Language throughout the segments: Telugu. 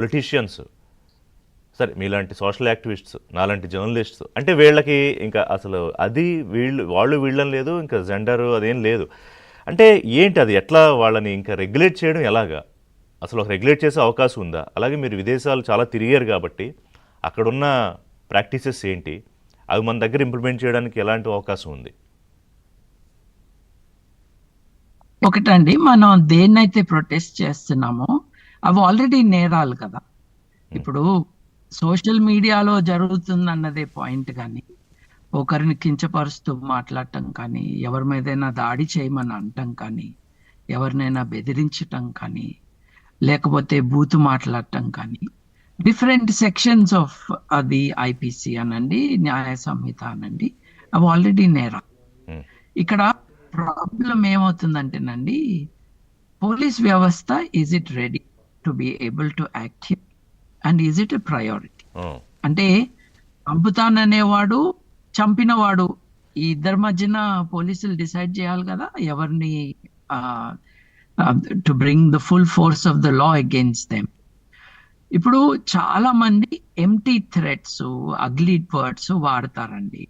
పొలిటీషియన్స్, సరే మీలాంటి సోషల్ యాక్టివిస్ట్స్, నాలాంటి జర్నలిస్ట్స్, అంటే వీళ్ళకి ఇంకా అసలు అది వాళ్ళు వీళ్ళని లేదు, ఇంకా జెండర్ అదేం లేదు. అంటే ఏంటి అది, ఎట్లా వాళ్ళని ఇంకా రెగ్యులేట్ చేయడం ఎలాగా, అసలు రెగ్యులేట్ చేసే అవకాశం ఉందా? అలాగే మీరు విదేశాలు చాలా తిరిగారు కాబట్టి అక్కడున్న ప్రాక్టీసెస్ ఏంటి, అవి మన దగ్గర ఇంప్లిమెంట్ చేయడానికి ఎలాంటి అవకాశం ఉంది? ఒకటండి, మనం దేన్నైతే ప్రొటెస్ట్ చేస్తున్నామో అవి ఆల్రెడీ నేరాలు కదా. ఇప్పుడు సోషల్ మీడియాలో జరుగుతుందన్నదే పాయింట్, కానీ ఒకరిని కించపరుస్తూ మాట్లాడటం కానీ, ఎవరి మీదైనా దాడి చేయమని అంటం కానీ, ఎవరినైనా బెదిరించటం కానీ, లేకపోతే బూతు మాట్లాడటం కానీ, డిఫరెంట్ సెక్షన్స్ ఆఫ్ అది ఐపీసీ అనండి, న్యాయ సంహిత అనండి, అవి ఆల్రెడీ నేరా. ఇక్కడ ప్రాబ్లం ఏమవుతుందంటేనండి, పోలీస్ వ్యవస్థ is it ready to be able to act here and is it a priority? అంటే చంపుతాననేవాడు, చంపినవాడు, ఈ ఇద్దరి మధ్యన పోలీసులు డిసైడ్ చేయాలి కదా ఎవరిని to bring the full force of the law against them. ఇప్పుడు చాలా మంది ఎంటీ థ్రెట్స్, అగ్లీ వర్డ్స్ వాడతారండి.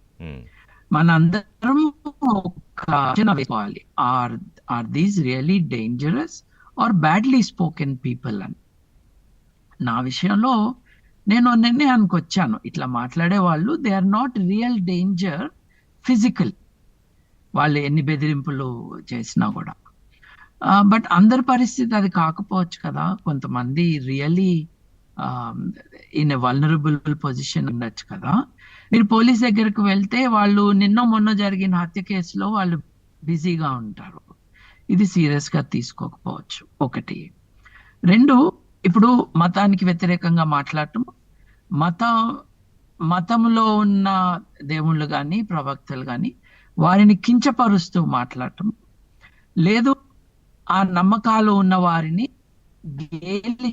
మనందరం వేసుకోవాలి, are these really dangerous or badly spoken people అని. నా విషయంలో నేను నిర్ణయానికి వచ్చాను, ఇట్లా మాట్లాడే వాళ్ళు they are not real danger physical, వాళ్ళు ఎన్ని బెదిరింపులు చేసినా కూడా. బట్ అందరి పరిస్థితి అది కాకపోవచ్చు కదా, కొంతమంది really in a vulnerable position ఉండొచ్చు కదా. మీరు పోలీస్ దగ్గరకు వెళ్తే వాళ్ళు మొన్న జరిగిన హత్య కేసులో వాళ్ళు బిజీగా ఉంటారు, ఇది సీరియస్ గా తీసుకోకపోవచ్చు. ఒకటి. రెండు, ఇప్పుడు మతానికి వ్యతిరేకంగా మాట్లాడటం, మతంలో ఉన్న దేవుళ్ళు కానీ ప్రవక్తలు కానీ వారిని కించపరుస్తూ మాట్లాడటం, లేదు ఆ నమ్మకాలు ఉన్న వారిని గేలి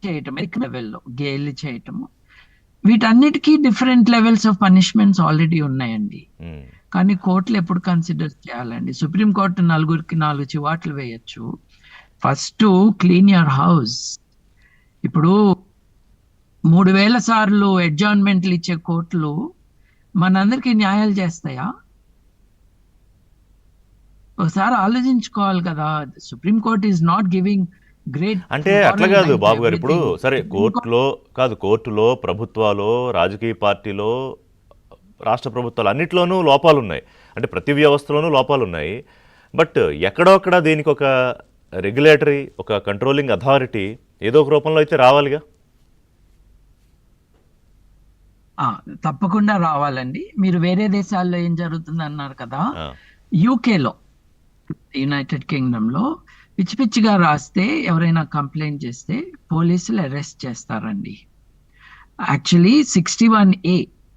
చేయటం, లెవెల్లో గేలి చేయటము, వీటన్నిటికీ different levels of punishments already ఉన్నాయండి. కానీ కోర్టులు ఎప్పుడు కన్సిడర్ చేయాలండి? సుప్రీం కోర్టు నలుగురికి 4 చివాట్లు వేయచ్చు. First clean your house. ఇప్పుడు 3000 సార్లు అడ్జార్న్మెంట్లు ఇచ్చే కోర్టులు మనందరికీ న్యాయాలు చేస్తాయా? ఒకసారి ఆలోచించుకోవాలి కదా. Supreme court is not giving great. అంటే అట్లా కాదు బాబు గారు, ఇప్పుడు సరే కోర్టులో ప్రభుత్వాలు, రాజకీయ పార్టీలో, రాష్ట్ర ప్రభుత్వాలు అన్నిట్లోనూ లోపాలు ఉన్నాయి, అంటే ప్రతి వ్యవస్థలోనూ లోపాలు ఉన్నాయి. బట్ ఎక్కడో అక్కడ దీనికి ఒక రెగ్యులేటరీ, ఒక కంట్రోలింగ్ అథారిటీ ఏదో ఒక రూపంలో అయితే రావాలిగా. తప్పకుండా రావాలండి. మీరు వేరే దేశాల్లో ఏం జరుగుతుంది అన్నారు కదా, యూకేలో, యునైటెడ్ కింగ్డమ్ లో పిచ్చి పిచ్చిగా రాస్తే ఎవరైనా కంప్లైంట్ చేస్తే పోలీసులు అరెస్ట్ చేస్తారండి. యాక్చువల్లీ 61A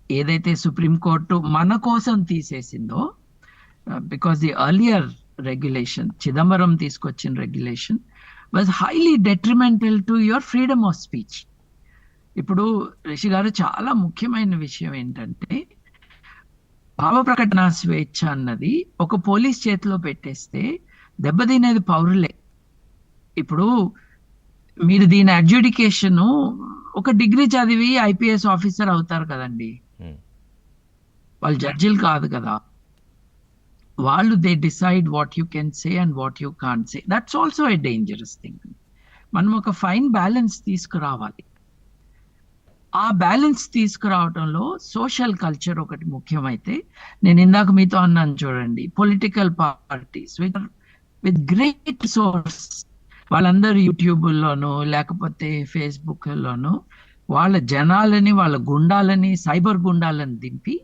ఏదైతే సుప్రీంకోర్టు మన కోసం తీసేసిందో, because the earlier regulation, Chidambaram తీసుకొచ్చిన regulation was highly detrimental to your freedom of speech. ఇప్పుడు రిషి గారు, చాలా ముఖ్యమైన విషయం ఏంటంటే, భావ ప్రకటన స్వేచ్ఛ అన్నది ఒక పోలీస్ చేతిలో పెట్టేస్తే దెబ్బతినేది పౌరులే. ఇప్పుడు మీరు దీని అడ్జుడికేషన్, ఒక డిగ్రీ చదివి ఐపీఎస్ ఆఫీసర్ అవుతారు కదండి, వాళ్ళు జడ్జిలు కాదు కదా. వాళ్ళు they decide what you can say and what you can't say. That's also a dangerous thing. మనం ఒక ఫైన్ బ్యాలెన్స్ తీసుకురావాలి. ఆ బ్యాలెన్స్ తీసుకురావడంలో సోషల్ కల్చర్ ఒకటి ముఖ్యమైతే, నేను ఇందాక మీతో అన్నాను చూడండి, political parties with great source, వాళ్ళందరూ యూట్యూబ్లోనూ లేకపోతే ఫేస్బుక్లోనూ వాళ్ళ జనాలని, వాళ్ళ గుండాలని, సైబర్ గుండాలని దింపి